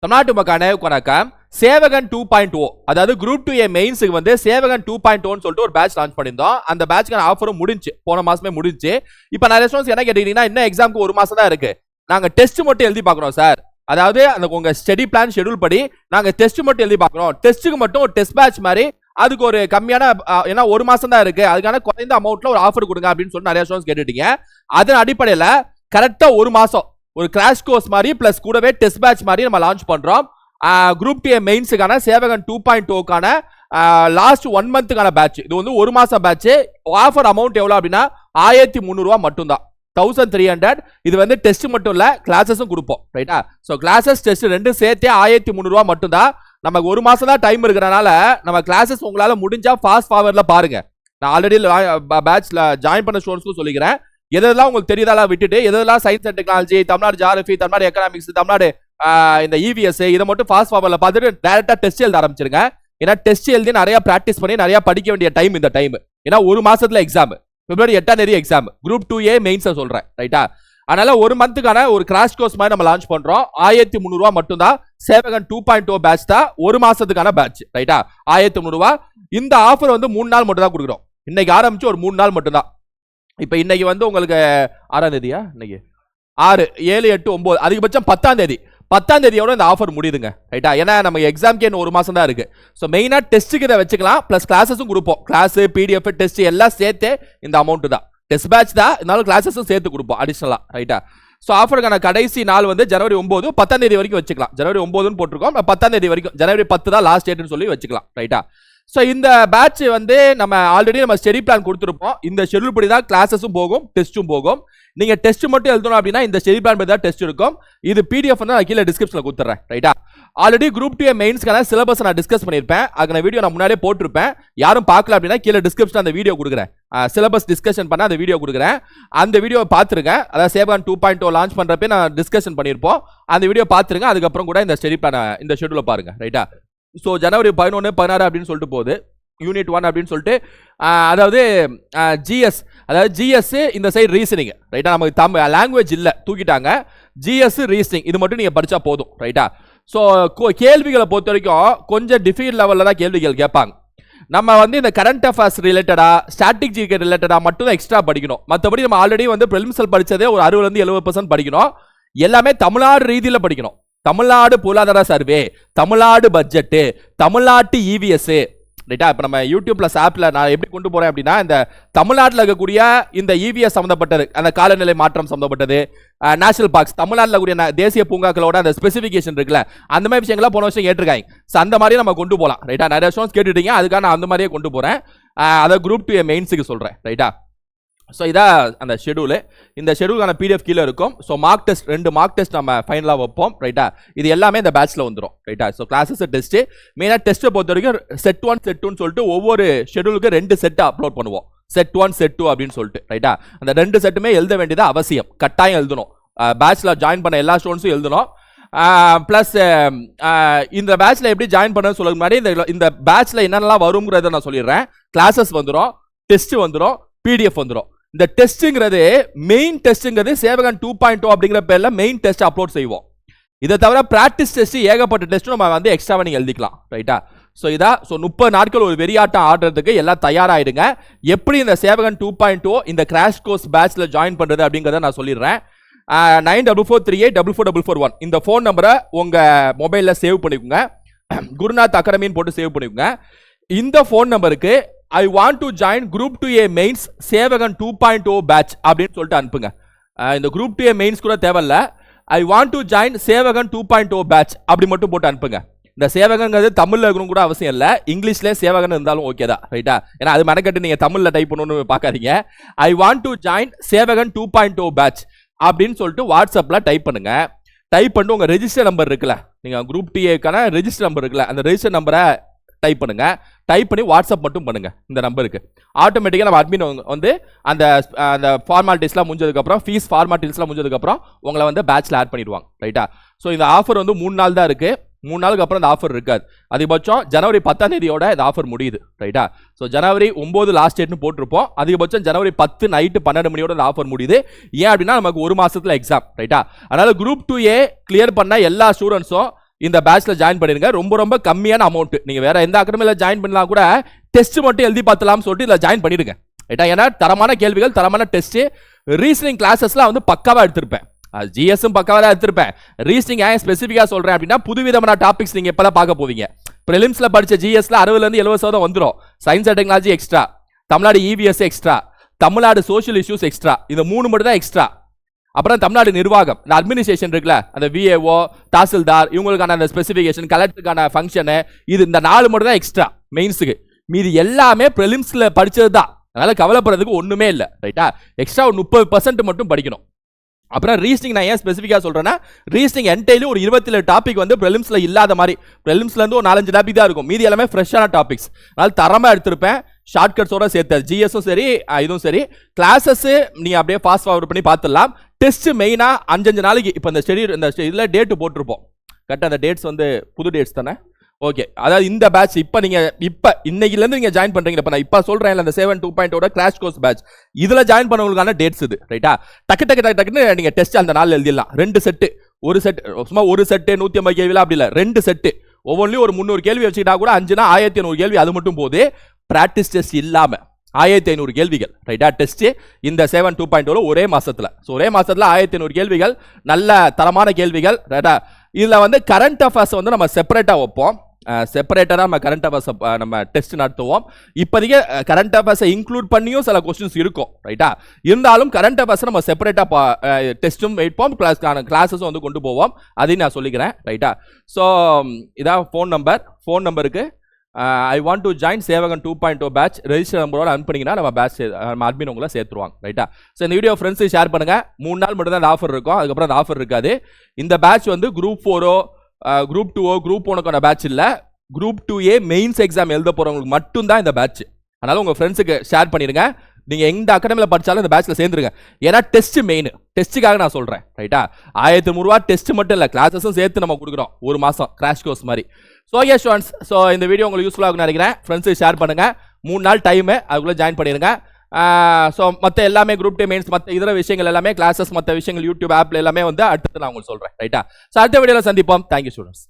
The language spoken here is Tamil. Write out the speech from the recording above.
தமிழ்நாட்டு மக்களே வணக்கம். சேவகன் 2.0 அதாவது குரூப் 2A மெயின்ஸ்க்கு வந்து சேவகன் 2.0 சொல்லிட்டு ஒரு பேட்ச் லான்ச் பண்ணிருந்தோம். அந்த பேட்ச்க்கான ஆஃபரும் முடிஞ்சு போன மாசமே முடிஞ்சு. இப்போ நிறைய ஸ்டூடண்ட்ஸ் என்ன கேட்டீங்கன்னா இன்னும் எக்ஸாமுக்கு ஒரு மாசம் தான் இருக்கு, நாங்க டெஸ்ட் மட்டும் எழுதி பார்க்கறோம் சார். அதாவது அந்த உங்க ஸ்டடி பிளான் ஷெட்யூல் படி நாங்க டெஸ்ட் மட்டும் எழுதி பார்க்கறோம், டெஸ்ட்டுக்கு மட்டும் ஒரு டெஸ்ட் பேட்ச் மாதிரி அதுக்கு ஒரு கம்மியான ஏன்னா ஒரு மாசம் தான் இருக்கு, அதுக்கான குறைந்த அமௌண்ட்ல ஒரு ஆஃபர் கொடுங்க அப்படின்னு சொல்லி நிறைய ஸ்டூடண்ட்ஸ் கேட்டுட்டீங்க. அதன் அடிப்படையில் கரெக்டா ஒரு மாசம் ஒரு கிராஷ் கோர்ஸ் மாதிரி பிளஸ் கூடவே டெஸ்ட் பேட்ச் மாதிரி நம்ம லான்ச் பண்றோம். குரூப் 2A மெயின்ஸுக்கான சேவகன் 2.0க்கான லாஸ்ட் 1 மந்த்துக்கான பேட்ச். இது வந்து ஒரு மாசம் பேட்ச். ஆஃபர் அமௌண்ட் எவ்வளவு அப்படின்னா 1300 ரூபாய் மட்டும்தான், 1300. இது வந்து டெஸ்ட் மட்டும் இல்ல, கிளாஸஸும் கொடுப்போம். ரைட்டா? சோ கிளாஸஸ் டெஸ்ட் ரெண்டும் சேர்த்து 1300 ரூபாய் மட்டும்தான். நமக்கு ஒரு மாசம் தான் டைம் இருக்கிறனால நம்ம கிளாஸஸ் உங்களால முடிஞ்சா ஃபாஸ்ட் ஃபார்வர்ட்ல பாருங்க. நான் ஆல்ரெடி பேட்ச்ல ஜாயின் பண்ண ஸ்டூடண்ட்ஸ்க்கும் சொல்லிக்கிறேன். எதெல்லாம் உங்களுக்கு தெரியுதாலாம் விட்டுட்டு எதெல்லாம் science and technology, Tamil Nadu GRFP, Tamil Nadu economics, Tamil Nadu இந்த இவிஎஸ் இதை மட்டும் ஃபாஸ்ட் ஃபார்வர்ட்ல பார்த்துட்டு டைரக்டா டெஸ்ட் எழுத ஆரம்பிச்சிருங்க. ஏன்னா டெஸ்ட் எழுதி நிறைய பிராக்டிஸ் பண்ணி நிறைய படிக்க வேண்டிய டைம் இந்த டைம். ஏன்னா ஒரு மாசத்துல எக்ஸாம், பிப்ரவரி 8ஆம் தேதி எக்ஸாம், குரூப் 2A மெயின்ஸ் சொல்றேன். ரைட்டா? அதனால ஒரு மந்த்துக்கான ஒரு கிராஷ் கோர்ஸ் மாதிரி நம்ம லான்ச் பண்றோம். 1300 ரூபாய் மட்டும் தான். சேவகன் 2.0 பேட்ச் தான், ஒரு மாசத்துக்கான பேட்ச். ரைட்டா? 1300 ரூபாய். இந்த ஆஃபர் வந்து 3 நாள் மட்டும் தான் கொடுக்குறோம். இன்னைக்கு ஆரம்பிச்சு ஒரு 3 நாள் மட்டும் தான். இப்ப இன்னைக்கு வந்து உங்களுக்கு 6ஆம் தேதியா, இன்னைக்கு 6, 7, 8, 9, அதிகபட்சம் 10ஆம் தேதி. 10ஆம் தேதியோட இந்த ஆஃபர் முடியுதுங்க. ரைட்டா? ஏன்னா நம்ம எக்ஸாம்க்கு இன்னும் ஒரு மாசம் தான் இருக்கு. ஸோ மெயினா டெஸ்ட்டுக்கு இதை வச்சுக்கலாம், பிளஸ் கிளாஸஸும் கொடுப்போம். கிளாஸ், பிடிஎஃப், டெஸ்ட் எல்லாம் சேர்த்து இந்த அமௌண்ட் தான். டெஸ்ட் பேட்ச் தான், இருந்தாலும் கிளாஸஸும் சேர்த்து கொடுப்போம் அடிஷனலா. ரைட்டா? ஸோ ஆஃபருக்கான கடைசி நாள் வந்து ஜனவரி 9, 10ஆம் தேதி வரைக்கும் வச்சுக்கலாம். ஜனவரி 9ன்னு போட்டிருக்கோம், 10ஆம் தேதி வரைக்கும். ஜனவரி 10 தான் லாஸ்ட் டேட்னு சொல்லி வச்சுக்கலாம். ரைட்டா? ஸோ இந்த பேட்ச் வந்து நம்ம ஆல்ரெடி நம்ம ஸ்டடி பிளான் கொடுத்துருப்போம். இந்த ஷெட்யூல் படி தான் கிளாஸஸும் போகும், டெஸ்ட்டும் போகும். நீங்க டெஸ்ட் மட்டும் எழுதணும் அப்படின்னா இந்த ஸ்டடி பிளான் படி தான் டெஸ்ட் இருக்கும். இது பிடிஎஃப் வந்து நான் கீழே டிஸ்கிரிப்ஷன்ல கொடுத்துறேன். ரைட்டா? ஆல்ரெடி குரூப் 2A மெயின்ஸ்க்கான சிலபஸ் நான் டிஸ்கஸ் பண்ணியிருப்பேன். அதுக்கான வீடியோ நான் முன்னாடியே போட்டிருப்பேன். யாரும் பார்க்கல அப்படின்னா கீழே டிஸ்கிரிப்ஷன் அந்த வீடியோ கொடுக்குறேன். சிலபஸ் டிஸ்கஷன் பண்ண அந்த வீடியோ கொடுக்குறேன். அந்த வீடியோவை பார்த்துருங்க. அதாவது சேவகன் 2.0 லான்ச் பண்றப்ப நான் டிஸ்கஷன் பண்ணியிருப்போம். அந்த வீடியோ பார்த்துருங்க. அதுக்கப்புறம் கூட இந்த ஸ்டடி பிளான் இந்த ஷெட்யூலை பாருங்க. ரைட்டா? ஸோ ஜனவரி 11, 16 அப்படின்னு சொல்லிட்டு போகுது. யூனிட் 1 அப்படின்னு சொல்லிட்டு அதாவது ஜிஎஸ், அதாவது ஜிஎஸ் இந்த சைடு ரீசனிங். ரைட்டா? நமக்கு லாங்குவேஜ் இல்லை, தூக்கிட்டாங்க. ஜிஎஸ் ரீசனிங் இது மட்டும் நீங்க படிச்சா போதும். ரைட்டா? ஸோ கேள்விகளை பொறுத்த வரைக்கும் கொஞ்சம் டிஃபீல்ட் லெவலில் தான் கேள்விகள் கேட்பாங்க. நம்ம வந்து இந்த கரண்ட் அஃபேர்ஸ் ரிலேட்டடா, ஸ்டாட்டிக் ஜிகே ரிலேட்டடா மட்டும் தான் எக்ஸ்ட்ரா படிக்கணும். மற்றபடி நம்ம ஆல்ரெடி வந்து பிரிலிம்ஸில் படிச்சதே ஒரு 60-70% படிக்கணும். எல்லாமே தமிழ்நாடு ரீதியில் படிக்கணும். தமிழ்நாடு பொருளாதார சர்வே, தமிழ்நாடு பட்ஜெட்டு, தமிழ்நாட்டு இவிஎஸ். ரைட்டா? இப்போ நம்ம யூடியூப்ல ஆப்ல நான் எப்படி கொண்டு போறேன் அப்படின்னா இந்த தமிழ்நாட்டில் இருக்கக்கூடிய இந்த இவிஎஸ் சம்பந்தப்பட்டது, அந்த காலநிலை மாற்றம் சம்பந்தப்பட்டது, நேஷனல் பார்க்ஸ், தமிழ்நாட்டில் கூடிய தேசிய பூங்காக்களோட அந்த ஸ்பெசிஃபிகேஷன் இருக்குல்ல, அந்த மாதிரி விஷயங்கள்லாம் போன வருஷம் கேட்டிருக்காங்க. ஸோ அந்த மாதிரி நம்ம கொண்டு போகலாம். ரைட்டா? நிறைய ஸ்டூடண்ட்ஸ் கேட்டுட்டீங்க, அதுக்காக நான் அந்த மாதிரியே கொண்டு போறேன். அதை குரூப் 2A மெயின்ஸுக்கு சொல்றேன். ரைட்டா? ஸோ இதான் அந்த ஷெடியூலு. இந்த ஷெடியூலுக்கான பிடிஎஃப் கீழே இருக்கும். So mark test 2 mark test நம்ம ஃபைனலாக வைப்போம். ரைட்டா? இது எல்லாமே இந்த பேட்ச்ல வந்துடும். ரைட்டா? ஸோ கிளாஸஸ் டெஸ்ட் மெயினாக டெஸ்ட்டை பொறுத்த வரைக்கும் செட் 1 செட் 2ன்னு சொல்லிட்டு ஒவ்வொரு ஷெடியூலுக்கு 2 செட் அப்லோட் பண்ணுவோம். செட் 1 செட் 2 அப்படின்னு சொல்லிட்டு. ரைட்டா? அந்த 2 செட்டுமே எழுத வேண்டியது அவசியம், கட்டாயம் எழுதணும். பேட்ச்ல ஜாயின் பண்ண எல்லா ஸ்டூடெண்ட்ஸும் எழுதணும். பிளஸ் இந்த பேட்ச்ல எப்படி ஜாயின் பண்ண சொல்ல முன்னாடி இந்த பேட்ச்ல என்னென்னலாம் வருங்கிறத நான் சொல்லிடுறேன். கிளாஸஸ் வந்துடும், டெஸ்ட் வந்துடும், பிடிஎஃப் வந்துடும். இந்த டெஸ்ட்ங்கிறது மெயின் டெஸ்ட்ங்கிறது சேவகன் 2.0 அப்படிங்கிற பேர்ல மெயின் டெஸ்ட் அப்லோட் செய்வோம். இதை தவிர பிராக்டிஸ் டெஸ்ட் ஏகப்பட்ட டெஸ்ட் நம்ம வந்து எக்ஸ்ட்ராவா நீங்க எழுதிக்கலாம். ரைட்டா? ஸோ இதா. ஸோ 30 நாட்கள் ஒரு வெறியாட்டம் ஆடுறதுக்கு எல்லாம் தயாராயிடுங்க. எப்படி இந்த சேவகன் 2.0 இந்த கிராஷ் கோர்ஸ் பேட்ச்ல ஜாயின் பண்றது அப்படிங்கிறத நான் சொல்லிடுறேன். 9443844441 இந்த ஃபோன் நம்பரை உங்க மொபைல்ல சேவ் பண்ணிக்கோங்க. குருநாத் அகாடமின்னு போட்டு சேவ் பண்ணிக்கோங்க. இந்த ஃபோன் நம்பருக்கு I want to join group 2A mains சேவகன் 2.0 பேட்ச் அப்படின்னு சொல்லிட்டு அனுப்புங்க. இந்த குரூப் 2A மெயின்ஸ் கூட தேவையில்ல, ஐ வாண்ட் டு ஜாயின் சேவகன் 2.0 பேட்ச் அப்படி மட்டும் போட்டு அனுப்புங்க. இந்த சேவகங்கிறது தமிழ்ல இருக்கணும் கூட அவசியம் இல்லை, இங்கிலீஷ்லேயே சேவகன் இருந்தாலும் ஓகே தான். ரைட்டா? ஏன்னா அது மெனக்கட்டு நீங்க தமிழ்ல டைப் பண்ணணும்னு பார்க்காதீங்க. ஐ வாண்ட் டு ஜாயின் சேவகன் 2.0 பேட்ச் அப்படின்னு சொல்லிட்டு வாட்ஸ்அப்ல டைப் பண்ணுங்க. டைப் பண்ணிட்டு உங்க ரெஜிஸ்டர் நம்பர் இருக்குல்ல, நீங்க குரூப் 2Aக்கான ரெஜிஸ்டர் நம்பர் இருக்குல்ல, அந்த ரெஜிஸ்டர் நம்பரை டைப் பண்ணுங்க. டைப் பண்ணி வாட்ஸ்அப் மட்டும் பண்ணுங்க இந்த நம்பருக்கு. ஆட்டோமேட்டிக்காக நம்ம அட்மின் வந்து அந்த ஃபார்மாலிட்டிஸ்லாம் முடிஞ்சதுக்கப்புறம், ஃபீஸ் ஃபார்மாலிட்டிஸ்லாம் முடிஞ்சதுக்கப்புறம் உங்களை வந்து பேட்ச்ல ஆட் பண்ணிடுவாங்க. ரைட்டா? ஸோ இந்த ஆஃபர் வந்து 3 நாள் தான் இருக்கு. 3 நாளுக்கு அப்புறம் இந்த ஆஃபர் இருக்காது. அதிகபட்சம் ஜனவரி 10ஆம் தேதியோட இந்த ஆஃபர் முடியுது. ரைட்டா? ஸோ ஜனவரி 9 லாஸ்ட் டேட்னு போட்டிருப்போம். அதிகபட்சம் ஜனவரி 10 நைட்டு 12 மணியோட இந்த ஆஃபர் முடியுது. ஏன் அப்படின்னா நமக்கு ஒரு மாசத்துல எக்ஸாம். ரைட்டா? அதனால குரூப் 2A கிளியர் பண்ண எல்லா ஸ்டூடெண்ட்ஸும் இந்த பேட்ச்ல ஜாயின் பண்ணிருங்க. ரொம்ப ரொம்ப கம்மியான அமௌண்ட். நீங்க வேற எந்த அகாடமில ஜாயின் பண்ணலாம் கூட டெஸ்ட் மட்டும் எழுதி பார்த்தலாம்னு சொல்லிட்டு இதுல ஜாயின் பண்ணிடுங்க. ரைட்டா? ஏன்னா தரமான கேள்விகள், தரமான டெஸ்ட், ரீசனிங் கிளாஸஸ்லாம் வந்து பக்காவா எடுத்திருப்பேன். ஜிஎஸும் பக்காவா தான் எடுத்திருப்பேன். ரீசனிங் ஏன் ஸ்பெசிஃபிக்கா சொல்றேன் அப்படின்னா புதுவிதமான டாபிக்ஸ் நீங்க எப்பலாம் பார்க்க போவீங்க. பிரிலிம்ஸ்ல படிச்ச ஜிஎஸ்ல 60% 70% வந்துரும். Science and technology extra, Tamil Nadu EVS extra, Tamil Nadu social issues extra. இந்த 3 மட்டும் தான் எக்ஸ்ட்ரா. அப்புறம் தமிழ்நாடு நிர்வாகம், இந்த அட்மினிஸ்ட்ரேஷன் இருக்குல்ல, அந்த விஏஓ, தாசில்தார், இவங்களுக்கான அந்த ஸ்பெசிஃபிகேஷன், கலெக்டருக்கான ஃபங்க்ஷன், இது இந்த 4 மட்டும் தான் எக்ஸ்ட்ரா மெயின்ஸுக்கு. மீதி எல்லாமே பிரிலிம்ஸ்ல படிச்சது தான். அதனால கவலைப்படுறதுக்கு ஒண்ணுமே இல்லை. ரைட்டா? எக்ஸ்ட்ரா ஒரு 30% மட்டும் படிக்கணும். அப்புறம் ரீசனிங் நான் ஏன் ஸ்பெசிஃபிக்கா சொல்றேன்னா, ரீசனிங் என்டைலி ஒரு 27 டாபிக் வந்து பிரிலிம்ஸ்ல இல்லாத மாதிரி. பிரிலிம்ஸ்ல இருந்து ஒரு 4-5 டாபிக் தான் இருக்கும். மீதி எல்லாமே ஃப்ரெஷ்ஷான டாபிக்ஸ். அதனால தரமா எடுத்திருப்பேன். ஷார்ட்கட்ஸோட சேர்த்து ஜிஎஸும் சரி, இதுவும் சரி. கிளாஸஸ் நீங்க அப்படியே ஃபாஸ்ட் ஃபார்வர்ட் பண்ணி பார்த்துடலாம். டெஸ்ட் மெயினா 5 நாளைக்கு இப்போ இந்த ஷெட்யூல், இந்த இதுல டேட் போட்டிருப்போம். கரெக்டாக அந்த டேட்ஸ் வந்து புது டேட்ஸ் தானே? ஓகே. அதாவது இந்த பேட்ச் இப்போ நீங்கள் இன்னைக்குலேருந்து நீங்கள் ஜாயின் பண்ணுறீங்க. இப்போ நான் இப்போ சொல்கிறேன் அந்த 7 2.0 கிராஷ் கோர்ஸ் பேட்ச், இதில் ஜாயின் பண்ணவங்களுக்கான டேட்ஸ் இது. ரைட்டா? டக்குன்னு நீங்கள் டெஸ்ட் அந்த நாள் எழுதிடலாம். 2 செட்டு, ஒரு செட் சும்மா ஒரு செட்டு 150 கேள்விலாம் அப்படி இல்லை, 2 செட்டு. ஒவ்வொன்றிலையும் ஒரு 300 கேள்வி வச்சுக்கிட்டா கூட 5னா 1500 கேள்வி. அது மட்டும் போது பிராக்டிஸ் டெஸ்ட் இல்லாமல் 1500 கேள்விகள். ரைட்டா? டெஸ்ட் இந்த 7 2.0 ஒரே மாசத்துல. ஸோ ஒரே மாசத்துல 1500 கேள்விகள், நல்ல தரமான கேள்விகள். ரைட்டா? இதில் வந்து கரண்ட் அஃபேர்ஸ் வந்து நம்ம செப்பரேட்டாக வைப்போம். செப்பரேட்டராக நம்ம கரண்ட் அஃபேர்ஸ் நம்ம டெஸ்ட் நடத்துவோம். இப்போதைக்கு கரண்ட் அஃபேர்ஸை இன்க்ளூட் பண்ணியும் சில கொஸ்டின்ஸ் இருக்கும். ரைட்டா? இருந்தாலும் கரண்ட் அஃபேர்ஸ் நம்ம செப்பரேட்டாக டெஸ்ட்டும் வைப்போம், கிளாஸஸும் வந்து கொண்டு போவோம். அதையும் நான் சொல்லிக்கிறேன். ரைட்டா? ஸோ இதான் ஃபோன் நம்பருக்கு ஐ வாண்ட் டு ஜாயின் சேவகன் 2.0 பேட்ச் ரெஜிஸ்டர் நம்பரோட அனுப்பினீங்கன்னா நம்ம பேட்ச் நம்ம அட்மின் உங்களை சேர்த்துருவாங்க. ரைட்டா? ஸோ இந்த வீடியோ ஃப்ரெண்ட்ஸு ஷேர் பண்ணுங்க. 3 நாள் மட்டும் தான் அந்த ஆஃபர் இருக்கும். அதுக்கப்புறம் அந்த ஆஃபர் இருக்காது. இந்த பேட்ச் வந்து குரூப் 4ஓ குரூப் 2ஓ குரூப் 1க்கான பேட்ச் இல்லை. குரூப் 2A மெயின்ஸ் எக்ஸாம் எழுத போறவங்களுக்கு மட்டும்தான் இந்த பேட்ச். அதனால உங்க ஃப்ரெண்ட்ஸுக்கு ஷேர் பண்ணிடுங்க. நீங்க எந்த அகாடமியில் படிச்சாலும் இந்த பேட்ச்ல சேர்ந்துருங்க. ஏன்னா டெஸ்ட் மெயின். டெஸ்ட்டுக்காக நான் சொல்றேன். ரைட்டா? 1300 ரூபா டெஸ்ட் மட்டும் இல்லை, கிளாஸஸும் சேர்த்து நம்ம கொடுக்குறோம். ஒரு மாசம் கிராஷ் கோர்ஸ் மாதிரி. ஸோ எஸ் ஸ்டூடெண்ட்ஸ், ஸோ இந்த வீடியோ உங்களுக்கு யூஸ்ஃபுல்லாக நினைக்கிறேன். ஃப்ரெண்ட்ஸுக்கு ஷேர் பண்ணுங்க. 3 நாள் டைமு, அதுக்குள்ளே ஜாயின் பண்ணிடுங்க. ஸோ மற்ற எல்லாமே குரூப் 2 மெயின்ஸ் மற்ற இதர விஷயங்கள் எல்லாமே கிளாஸஸ் மற்ற விஷயங்கள் யூடியூப் ஆப்ல எல்லாமே வந்து அடுத்து நான் உங்களுக்கு சொல்றேன். ரைட்டா? ஸோ அடுத்த வீடியோவில் சந்திப்போம். Thank you students.